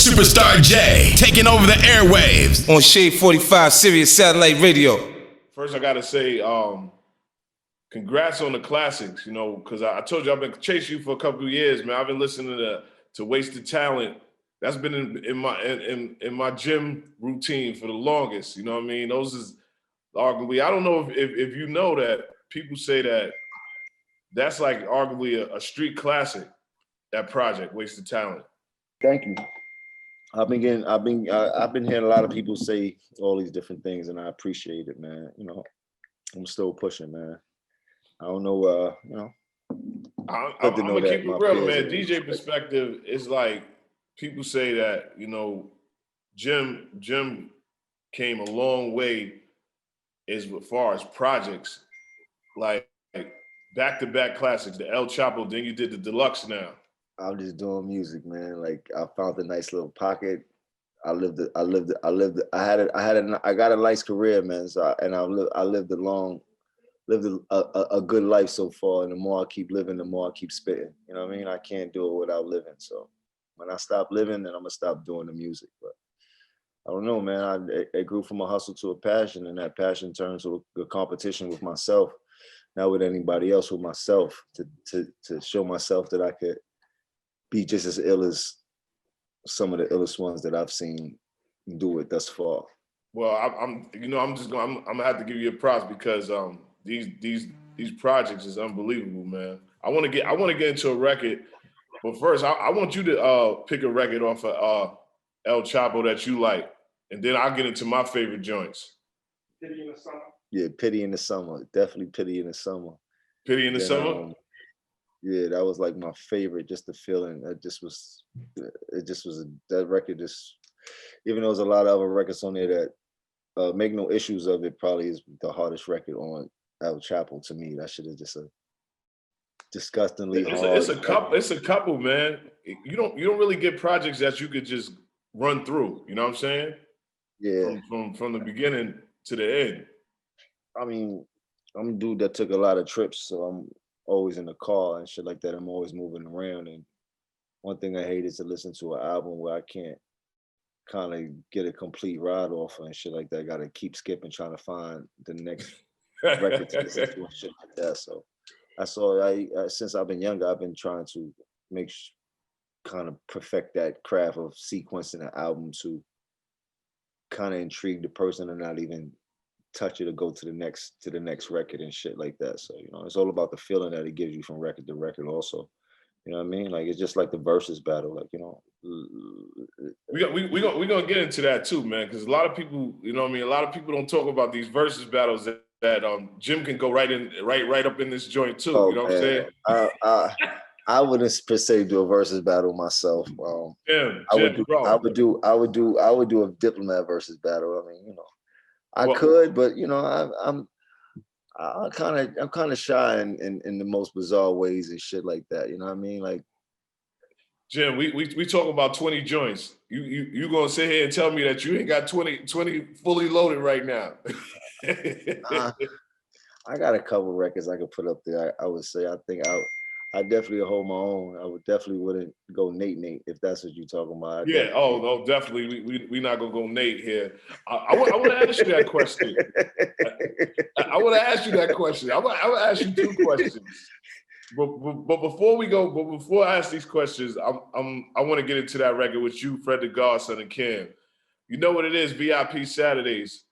Superstar J, taking over the airwaves on Shade 45 Sirius Satellite Radio. First, I gotta say, congrats on the classics. You know, because I told you I've been chasing you for a couple of years, man. I've been listening to Wasted Talent. That's been in my gym routine for the longest. You know what I mean? Those is arguably. I don't know if you know that people say that that's like arguably a street classic. That project, Wasted Talent. Thank you. I've been hearing a lot of people say all these different things, and I appreciate it, man. You know, I'm still pushing, man. I don't know, you know. I'm gonna keep it real, man. DJ perspective is like people say that, you know, Jim came a long way as far as projects, like back-to-back classics, the El Chapo. Then you did the deluxe now. I'm just doing music, man. Like I found a nice little pocket. I got a nice career, man. So I lived a good life so far. And the more I keep living, the more I keep spitting. You know what I mean? I can't do it without living. So when I stop living, then I'm gonna stop doing the music. But I don't know, man. It grew from a hustle to a passion, and that passion turned to a competition with myself, not with anybody else, with myself, to show myself that I could be just as ill as some of the illest ones that I've seen do it thus far. Well, I'm gonna have to give you a props because these projects is unbelievable, man. I want to get into a record, but first I want you to pick a record off of El Chapo that you like, and then I'll get into my favorite joints. Pity in the Summer. Yeah, Pity in the Summer. Definitely Pity in the Summer. Pity in the Summer. Yeah, that was like my favorite. Just the feeling. That record. Just even though there's a lot of other records on there that make no issues of it, probably is the hardest record on El Chapo to me. That shit is just a disgustingly hard. It's a couple, man. You don't really get projects that you could just run through. You know what I'm saying? Yeah. From the beginning to the end. I mean, I'm a dude that took a lot of trips, so I'm always in the car and shit like that. I'm always moving around, and one thing I hate is to listen to an album where I can't kind of get a complete ride off and shit like that. I gotta keep skipping, trying to find the next record to listen to and shit like that. So since I've been younger, I've been trying to kind of perfect that craft of sequencing an album to kind of intrigue the person and not even touch it or go to the next record and shit like that. So, you know, it's all about the feeling that it gives you from record to record also. You know what I mean? Like, it's just like the Verzuz battle, like, you know. We're gonna get into that too, man, because a lot of people, you know what I mean, a lot of people don't talk about these Verzuz battles that Jim can go right up in this joint too. You know what I'm saying? I wouldn't per se do a Verzuz battle myself. I would do a Diplomat versus battle. I mean, you know, I could, but you know, I'm kind of shy in the most bizarre ways and shit like that. You know what I mean? Like, Jim, we talk about 20 joints. You gonna sit here and tell me that you ain't got 20 fully loaded right now? I got a couple records I could put up there. I would say I think I definitely hold my own. I definitely wouldn't go Nate if that's what you're talking about. Yeah. Oh no, definitely. We not gonna go Nate here. I want to ask you that question. I want to ask you that question. I want to ask you two questions. But before I ask these questions, I want to get into that record with you, Fred the Godson and Cam. You know what it is? VIP Saturdays.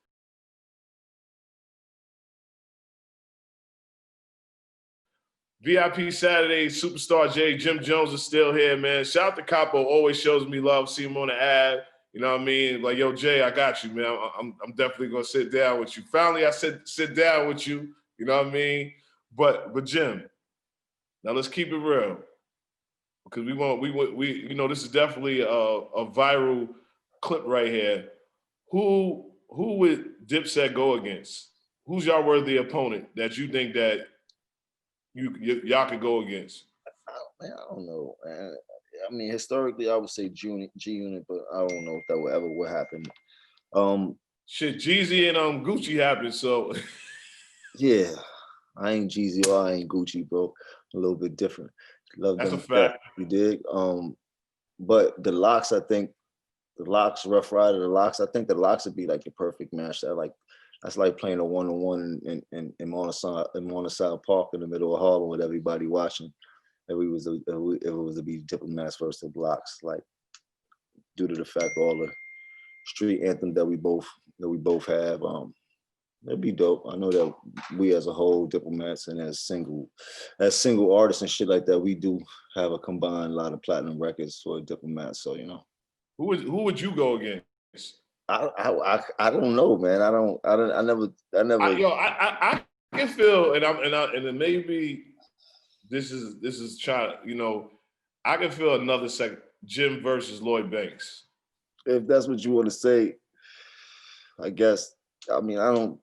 VIP Saturdays, Superstar J, Jim Jones is still here, man. Shout out to Capo, always shows me love. See him on the ad. You know what I mean? Like, yo, Jay, I got you, man. I'm definitely gonna sit down with you. Finally, I said sit down with you. You know what I mean? But Jim, now let's keep it real, because we you know, this is definitely a viral clip right here. Who would Dipset go against? Who's y'all worthy opponent that you think that y'all could go against? I don't know, man. I mean, historically, I would say G Unit, but I don't know if that would happen. Shit, Jeezy and Gucci happened, so yeah, I ain't Jeezy or I ain't Gucci, bro. A little bit different. Love That's them a fact. You dig? But the locks, I think the Locks, Rough Rider, the Locks. I think the Locks would be like the perfect match. That's like playing a 1-on-1 in Monticello Park in the middle of Harlem with everybody watching. If it was to be Diplomats versus the Locks, like due to the fact all the street anthem that we both have, it'd be dope. I know that we as a whole, Diplomats, and as single artists and shit like that, we do have a combined lot of platinum records for Diplomats. So Who would you go against? I don't know, man. I never. I can feel, and then maybe this is trying. I can feel another second. Jim versus Lloyd Banks. If that's what you want to say, I guess. I mean, I don't.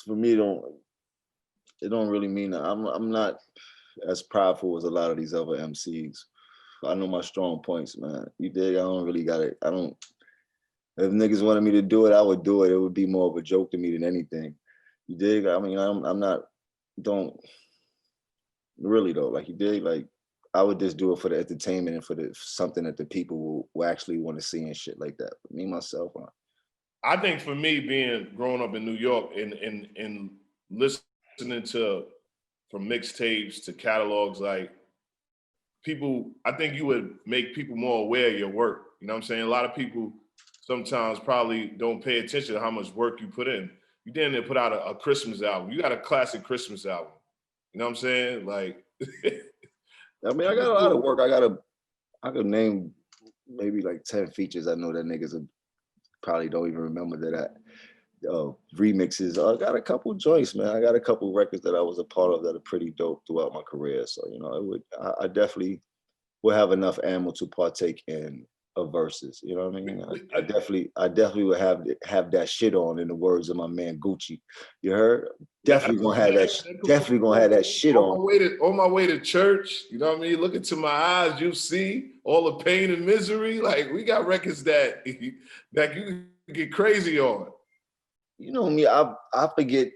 For me, it don't really mean that. I'm not as prideful as a lot of these other MCs. I know my strong points, man. You dig? I don't really got it. I don't. If niggas wanted me to do it, I would do it. It would be more of a joke to me than anything. You dig? I mean, I'm not. Don't really though. Like you dig? Like I would just do it for the entertainment and for something that the people will actually want to see and shit like that. But me myself, I think for me, being growing up in New York and listening to from mixtapes to catalogs, like people, I think you would make people more aware of your work. You know what I'm saying? A lot of people sometimes probably don't pay attention to how much work you put in. You didn't put out a Christmas album. You got a classic Christmas album. You know what I'm saying? Like, I mean, I got a lot of work. I could name maybe like 10 features. I know that niggas probably don't even remember that. Remixes. I got a couple joints, man. I got a couple records that I was a part of that are pretty dope throughout my career. So I definitely will have enough ammo to partake in a Verzuz. You know what I mean? I definitely would have that shit on, in the words of my man Gucci. You heard? Definitely gonna have that. Definitely gonna have that shit on. On my way to church, you know what I mean? Look into my eyes, you see all the pain and misery. Like we got records that you get crazy on. You know me, I forget.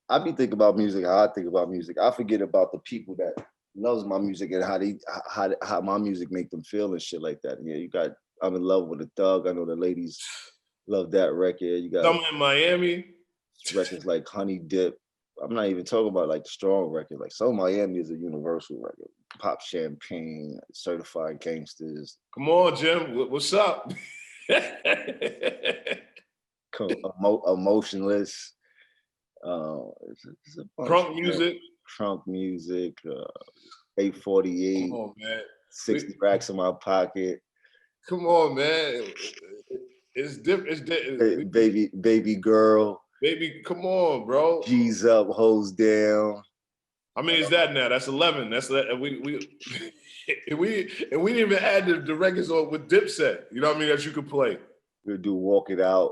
I be thinking about music how I think about music. I forget about the people that loves my music and how my music make them feel and shit like that. Yeah, you got I'm in Love with a Thug. I know the ladies love that record. You got Summer in Miami. Records like Honey Dip. I'm not even talking about like the strong record. Like Summer in Miami is a universal record. Pop Champagne, Certified Gangsters. Come on, Jim. What's up? Emotionless. It's a bunch Crunk music. Trunk music. 848. Come on, man. 60 racks in my pocket. Come on, man. It's different. Baby girl. Baby, come on, bro. G's up, hoes down. I mean, it's that now. That's 11. That's we didn't even add the records on with Dipset. You know what I mean? That you could play. We'll do Walk It Out.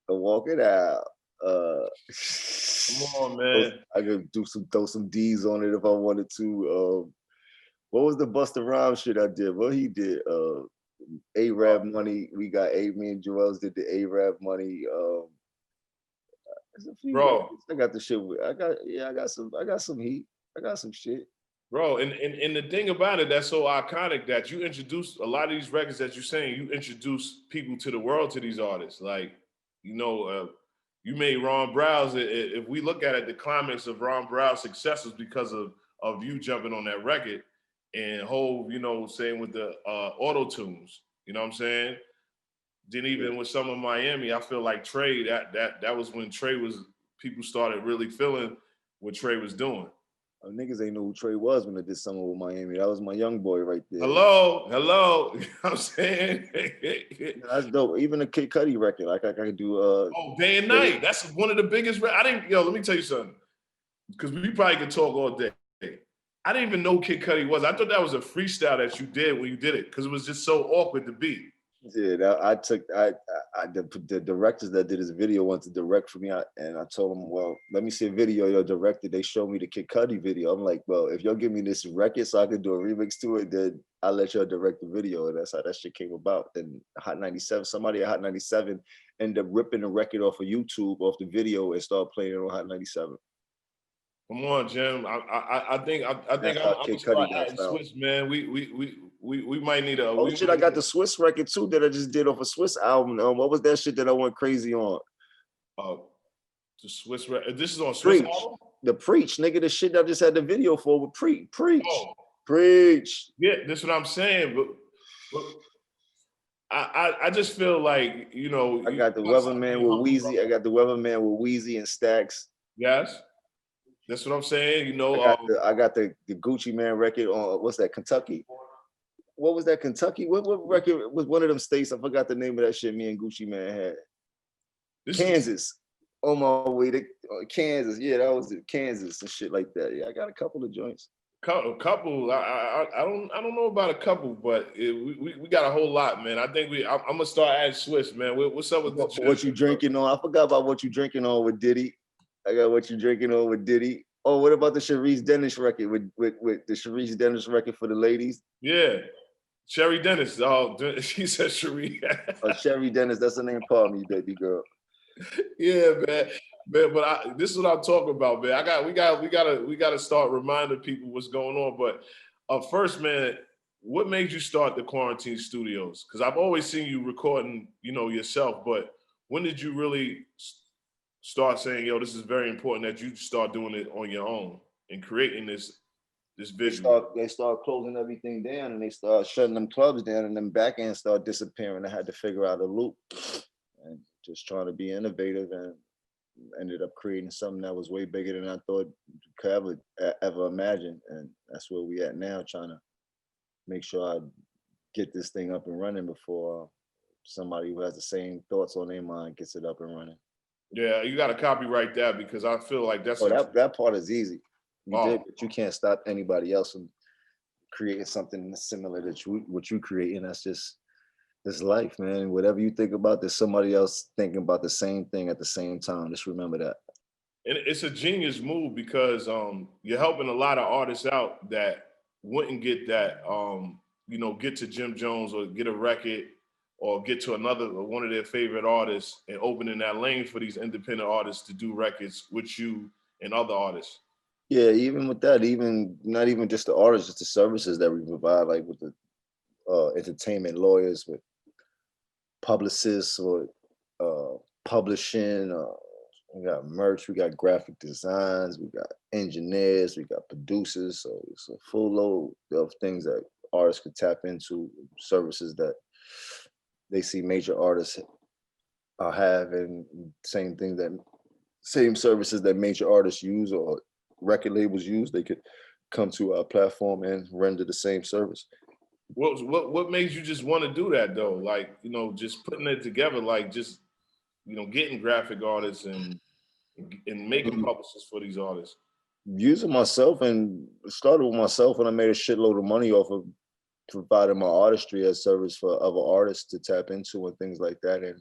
Walk It Out. Come on, man. I could throw some D's on it if I wanted to. What was the Busta Rhymes shit I did? Well, he did A-Rap Money. We got me and Joel's did the A-Rap Money. Bro, I got the shit. I got some heat. I got some shit. Bro, and the thing about it that's so iconic that you introduce a lot of these records that you're saying, you introduce people to the world, to these artists. Like, you made Ron Brow's, if we look at it, the climax of Ron Brow's success was because of you jumping on that record and Hov, saying with the auto-tunes, you know what I'm saying? Then even with some of Miami, I feel like Trey, that was when people started really feeling what Trey was doing. Niggas ain't know who Trey was when I did Summer with Miami. That was my young boy right there. Hello. You know what I'm saying? That's dope. Even a Kid Cudi record, like I could do. Day and Night. That's one of the biggest. Let me tell you something, because we probably could talk all day. I didn't even know Kid Cudi was. I thought that was a freestyle that you did when you did it, because it was just so awkward to beat. Yeah, the directors that did this video wanted to direct for me, and I told them, well, let me see a video y'all directed. They showed me the Kid Cudi video. I'm like, well, if y'all give me this record so I could do a remix to it, then I'll let y'all direct the video. And that's how that shit came about. And Hot 97, somebody at Hot 97 ended up ripping the record off of YouTube, off the video, and started playing it on Hot 97. Come on, Jim. I think I'm gonna start adding switch, man. We we might need a. Oh shit! I got the Swiss record too that I just did off a Swiss album. What was that shit that I went crazy on? The Swiss record. This is on Swiss album? The Preach, nigga. The shit that I just had the video for with Preach. Oh. Preach. Yeah, that's what I'm saying. But I just feel like, you know. I got the Weatherman with Weezy. I got the Weatherman with Weezy and Stacks. Yes. That's what I'm saying. You know, I got the Gucci Man record on what's that, Kentucky? What was that, Kentucky? What record was one of them states? I forgot the name of that shit me and Gucci Man had. Kansas. On my way to Kansas. Yeah, that was it. Kansas and shit like that. Yeah, I got a couple of joints. A couple. I don't know about a couple, but we got a whole lot, man. I think I'm gonna start adding Swiss, man. What's up with what you drinking on? I forgot about what you drinking on with Diddy. I got what you drinking on with Diddy. Oh, what about the Sharice Dennis record with the Sharice Dennis record for the ladies? Yeah, Sherry Dennis. Oh, she said Cherie. Oh, Sherry Dennis. That's the name. Pardon me, baby girl. Yeah, man. But this is what I'm talking about, man. We gotta start reminding people what's going on. But first, man, what made you start the Quarantine Studios? Because I've always seen you recording, you know, yourself. But when did you really start saying, "Yo, this is very important that you start doing it on your own and creating this vision"? They start closing everything down, and they start shutting them clubs down, and them back ends start disappearing. I had to figure out a loop. And just trying to be innovative, and ended up creating something that was way bigger than I thought could ever imagine. And that's where we at now, trying to make sure I get this thing up and running before somebody who has the same thoughts on their mind gets it up and running. Yeah, you got to copyright that, because I feel like that's that part is easy. But you can't stop anybody else from creating something similar to what you create, and that's just this life, man. Whatever you think about, there's somebody else thinking about the same thing at the same time. Just remember that. And it's a genius move, because you're helping a lot of artists out that wouldn't get that, you know, get to Jim Jones or get a record or get to one of their favorite artists, and opening that lane for these independent artists to do records with you and other artists. Yeah, even with that, not even just the artists, just the services that we provide, like with the entertainment lawyers, with publicists, or publishing. We got merch, we got graphic designs, we got engineers, we got producers. So it's a full load of things that artists could tap into, services that they see major artists have, and same services that major artists use or record labels use. They could come to our platform and render the same service. What made you just want to do that though? Like, you know, just putting it together, like just, you know, getting graphic artists and making publishers for these artists. Using myself, and started with myself, and I made a shitload of money off of providing my artistry as service for other artists to tap into and things like that. And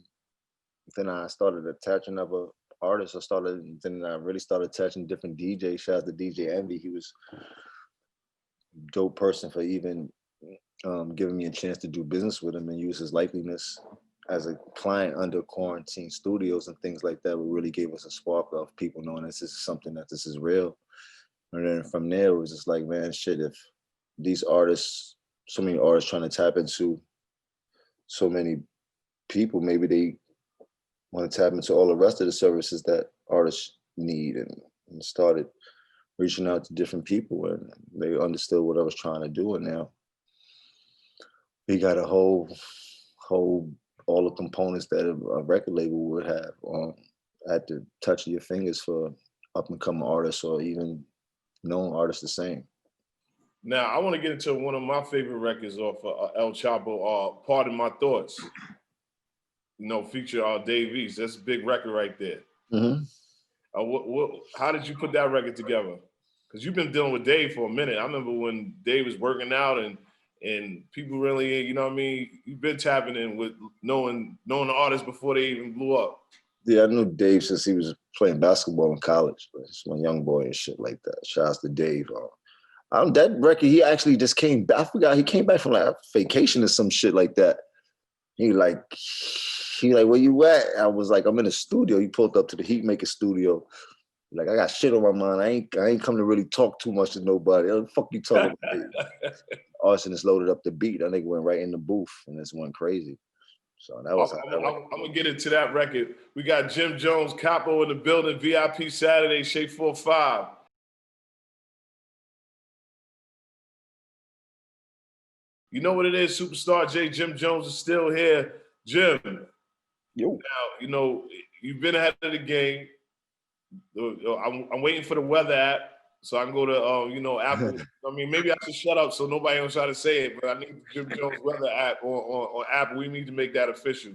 then I started attaching other artists. Then I really started attaching different DJs. Shout out to DJ Envy. He was a dope person for even giving me a chance to do business with him and use his likeliness as a client under Quarantine Studios and things like that. What really gave us a spark of people knowing this is something, that this is real. And then from there, it was just like, man, shit, if these artists, so many artists trying to tap into so many people, maybe they want to tap into all the rest of the services that artists need, and started reaching out to different people, and they understood what I was trying to do. And now we got a whole all the components that a record label would have at the touch of your fingers for up and coming artists, or even known artists the same. Now, I want to get into one of my favorite records off El Chapo, Pardon My Thoughts. You know, feature Dave East. That's a big record right there. Mm-hmm. How did you put that record together? Because you've been dealing with Dave for a minute. I remember when Dave was working out, and people really, you know what I mean? You've been tapping in with knowing the artists before they even blew up. Yeah, I knew Dave since he was playing basketball in college. He's my young boy and shit like that. Shouts to Dave. That record, he actually just came back. I forgot, he came back from like a vacation or some shit like that. He like, where you at? I was like, I'm in the studio. He pulled up to the Heatmaker studio. Like, I got shit on my mind. I ain't come to really talk too much to nobody. What the fuck you talking about? Arsonist loaded up the beat. That nigga went right in the booth and just went crazy. So that was I'm gonna get into that record. We got Jim Jones, Capo in the building, VIP Saturday, Shake 45. You know what it is, Superstar J. Jim Jones is still here. Jim, Yo. now, you know, you've been ahead of the game. I'm waiting for the weather app so I can go to, you know, Apple. I mean, maybe I should shut up so nobody else try to say it, but I need the Jim Jones weather app on Apple. We need to make that official.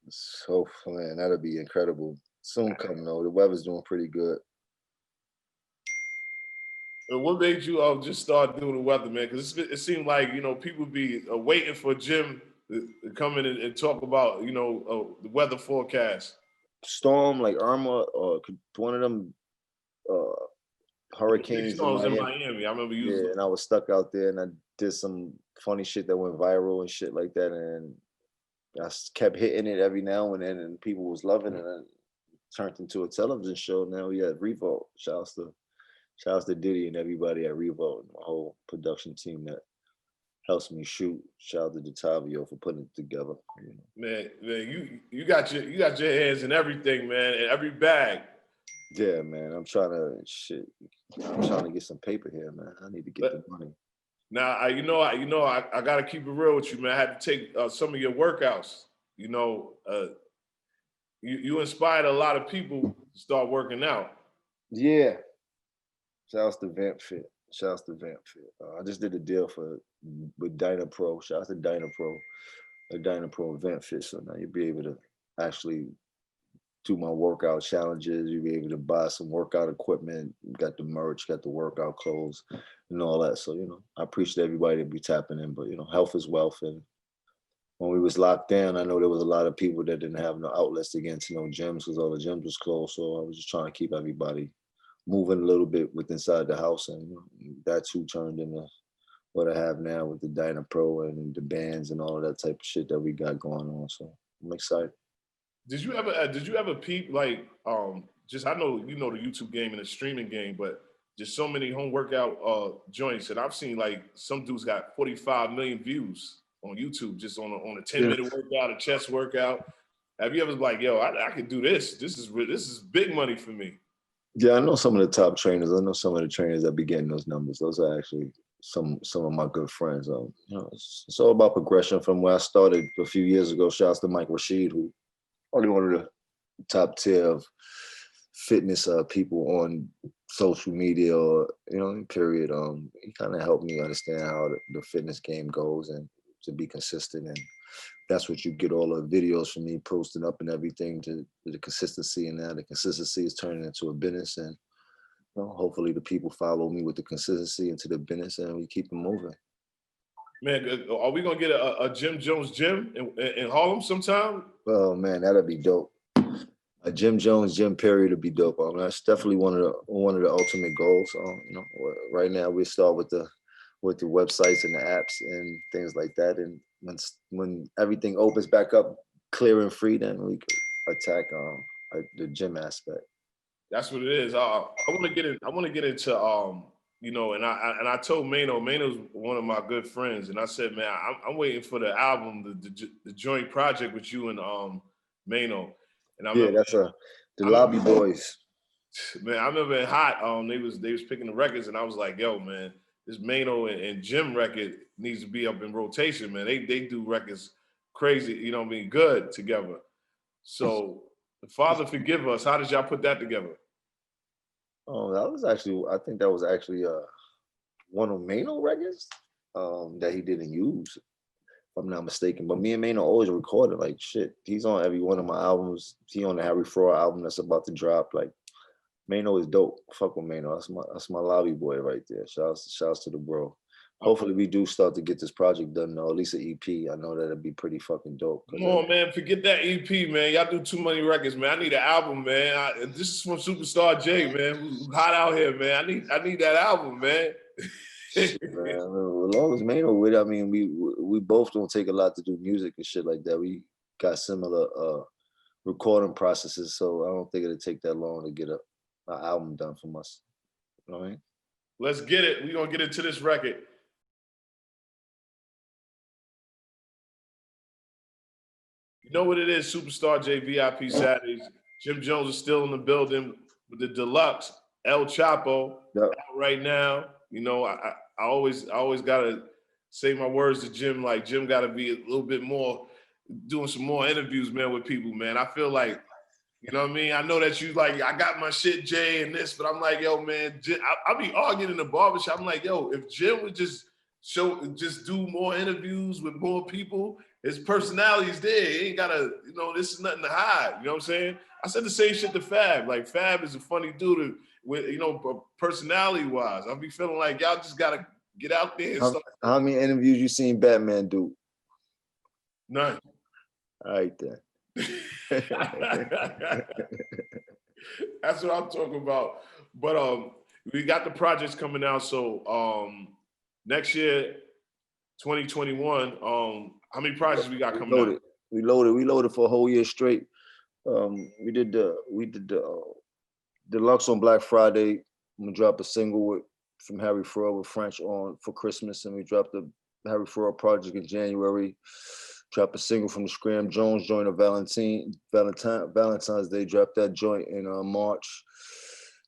So, man, that'll be incredible. Soon coming, though. The weather's doing pretty good. What made you just start doing the weather, man? Because it seemed like, you know, people be waiting for Jim to come in and talk about, you know, the weather forecast. Storm like Irma or one of them hurricanes Storms in Miami. I remember you. Yeah, and I was stuck out there and I did some funny shit that went viral and shit like that. And I kept hitting it every now and then and people was loving it. And it turned into a television show. Now we at Revolt. Shouts to Diddy and everybody at Revolt and my whole production team that helps me shoot. Shout out to Detavio for putting it together. You know. Man, you got your hands in everything, man, in every bag. Yeah, man. I'm trying to get some paper here, man. I need to get the money. Now, I got to keep it real with you, man. I had to take some of your workouts. You know, you inspired a lot of people to start working out. Yeah. Shouts to Vamp Fit. I just did a deal with Dynapro. Shouts to Dynapro. A Dynapro Vamp Fit. So now you'll be able to actually do my workout challenges. You'll be able to buy some workout equipment. Got the merch, got the workout clothes and all that. So, you know, I appreciate everybody that be tapping in, but, you know, health is wealth. And when we was locked down, I know there was a lot of people that didn't have no outlets to get into no gyms because all the gyms was closed. So I was just trying to keep everybody moving a little bit with inside the house. And, you know, that's who turned into what I have now with the Dynapro and the bands and all of that type of shit that we got going on. So I'm excited. Did you ever peep like just I know you know the YouTube game and the streaming game, but just so many home workout joints, and I've seen like some dudes got 45 million views on YouTube just on a 10-minute workout, a chest workout. Have you ever like, yo, I could do this? This is big money for me. Yeah, I know some of the top trainers. I know some of the trainers that be getting those numbers. Those are actually some of my good friends. You know, it's all about progression from where I started a few years ago. Shouts to Mike Rashid, who probably one of the top tier of fitness people on social media, or, you know, period. He kind of helped me understand how the fitness game goes and to be consistent. And that's what you get all the videos from me posting up and everything to the consistency. And now the consistency is turning into a business. And, you know, hopefully the people follow me with the consistency into the business and we keep it moving. Man, are we gonna get a Jim Jones gym in Harlem sometime? Oh man, that'd be dope. A Jim Jones gym period would be dope. I mean, that's definitely one of the ultimate goals. You know, right now we start with the websites and the apps and things like that. And when everything opens back up, clear and free, then we could attack the gym aspect. That's what it is. I want to get into you know, and I told Mano's one of my good friends, and I said, man, I'm waiting for the album, the joint project with you and Mano. And I remember, that's the Lobby Boys. Man, I remember in Hot, they was picking the records, and I was like, yo, man, this Mano and Jim record needs to be up in rotation, man. They do records crazy, you know what I mean, good together. So, Father Forgive Us, how did y'all put that together? Oh, I think that was actually one of Mano records that he didn't use, if I'm not mistaken. But me and Mano always recorded like shit. He's on every one of my albums. He on the Harry Fraud album that's about to drop. Like, Mano is dope. Fuck with Mano. That's my lobby boy right there. Shouts to the bro. Hopefully we do start to get this project done, though. At least an EP. I know that'd be pretty fucking dope. Come on, man. Forget that EP, man. Y'all do too many records, man. I need an album, man. This is from Superstar J, man. Who's hot out here, man. I need that album, man. Shit, man. As long as Mano with it, I mean, we both don't take a lot to do music and shit like that. We got similar recording processes, so I don't think it'll take that long to get an album done from us. You know what I mean? Let's get it. We're gonna get into this record. You know what it is, Superstar J VIP Saturdays. Jim Jones is still in the building with the deluxe El Chapo out right now. You know, I always gotta say my words to Jim. Like Jim gotta be a little bit more doing some more interviews, man, with people, man. I feel like, you know what I mean? I know that you like, I got my shit, Jay, and this, but I'm like, yo, man, I'll be arguing in the barbershop. I'm like, yo, if Jim would just do more interviews with more people, his personality's there. He ain't gotta, you know, this is nothing to hide. You know what I'm saying? I said the same shit to Fab. Like Fab is a funny dude with, you know, personality wise. I'll be feeling like y'all just gotta get out there and stuff. How many interviews you seen Batman do? None. All right then. That's what I'm talking about. But we got the projects coming out. So next year, 2021, how many projects we got coming out? We loaded for a whole year straight. We did the deluxe on Black Friday. I'm gonna drop a single from Harry Fraud with French on for Christmas, and we dropped the Harry Fraud project in January. Drop a single from the Scram Jones joint of Valentine's Day. Drop that joint in March.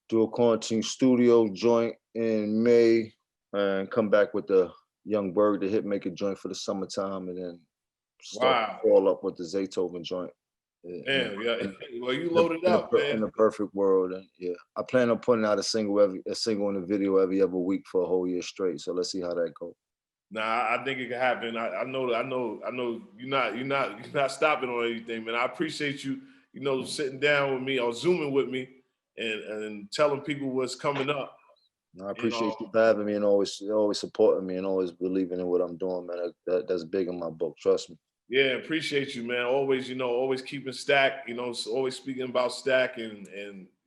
Do a Quarantine Studio joint in May, and come back with the Young Berg, the Hitmaker joint for the summertime, and then start all up with the Zaytoven joint. Damn, yeah. Well, you loaded up, man. In the perfect world, and yeah, I plan on putting out a single and a video every other week for a whole year straight. So let's see how that goes. Nah, I think it can happen. I know you're not stopping on anything, man. I appreciate you, you know, sitting down with me or Zooming with me and telling people what's coming up. I appreciate you for having me and always supporting me and always believing in what I'm doing, man. That's big in my book. Trust me. Yeah, appreciate you, man. Always, you know, always keeping Stack, you know, always speaking about Stack and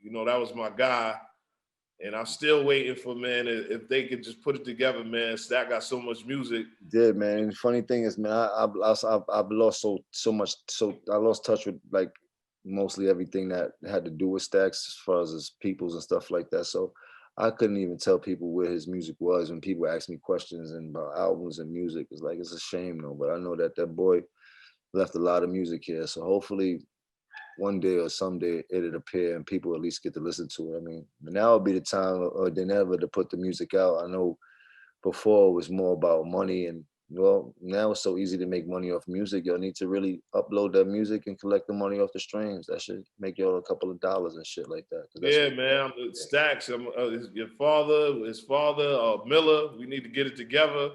you know, that was my guy. And I'm still waiting for, man, if they could just put it together, man. Stack got so much music. Did, man. And the funny thing is, man, I've lost so much. So I lost touch with like mostly everything that had to do with Stacks as far as his peoples and stuff like that. So I couldn't even tell people where his music was when people ask me questions and about albums and music. It's like, it's a shame though, but I know that boy left a lot of music here. So hopefully one day or someday it'll appear and people at least get to listen to it. I mean, now would be the time or than ever to put the music out. I know before it was more about money, and well, now it's so easy to make money off music. Y'all need to really upload that music and collect the money off the streams. That should make y'all a couple of dollars and shit like that. Yeah, man. Stacks. His father, Miller. We need to get it together.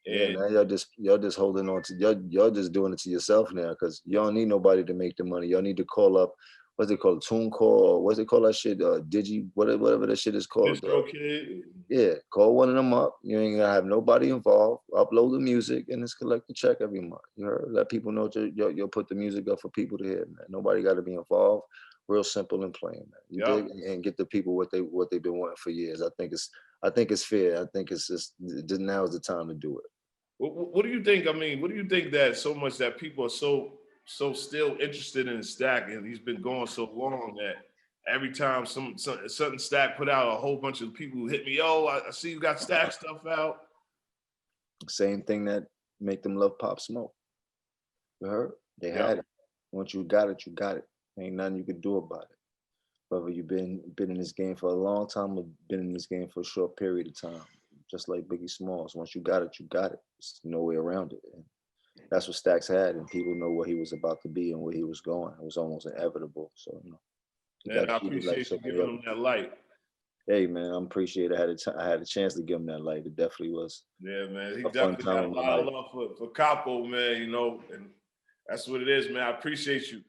Yeah, man, y'all just holding on to y'all just doing it to yourself now, because y'all don't need nobody to make the money. Y'all need to call up, what's it called, Tune Call, what's it called, that shit, Digi, whatever that shit is called. Yeah, call one of them up. You ain't gonna have nobody involved. Upload the music and just collect the check every month. You heard? Let people know you'll put the music up for people to hear, man. Nobody got to be involved. Real simple and plain, man. You dig? And get the people what they've been wanting for years. I think it's fair. I think it's just now is the time to do it. What do you think? I mean, what do you think that so much that people are so still interested in Stack, and he's been going so long that every time something Stack put out, a whole bunch of people hit me, I see you got Stack stuff out. Same thing that make them love Pop Smoke. You heard? They had it. Once you got it, you got it. Ain't nothing you could do about it. Whether you've been in this game for a long time or been in this game for a short period of time. Just like Biggie Smalls. Once you got it, you got it. There's no way around it. And that's what Stax had, and people know what he was about to be and where he was going. It was almost inevitable. So, you know. Man, I appreciate you giving him that light. Hey, man, I appreciate it. I had a chance to give him that light. It definitely was. Yeah, man. He definitely got a lot of love for Capo, man, you know, and that's what it is, man. I appreciate you.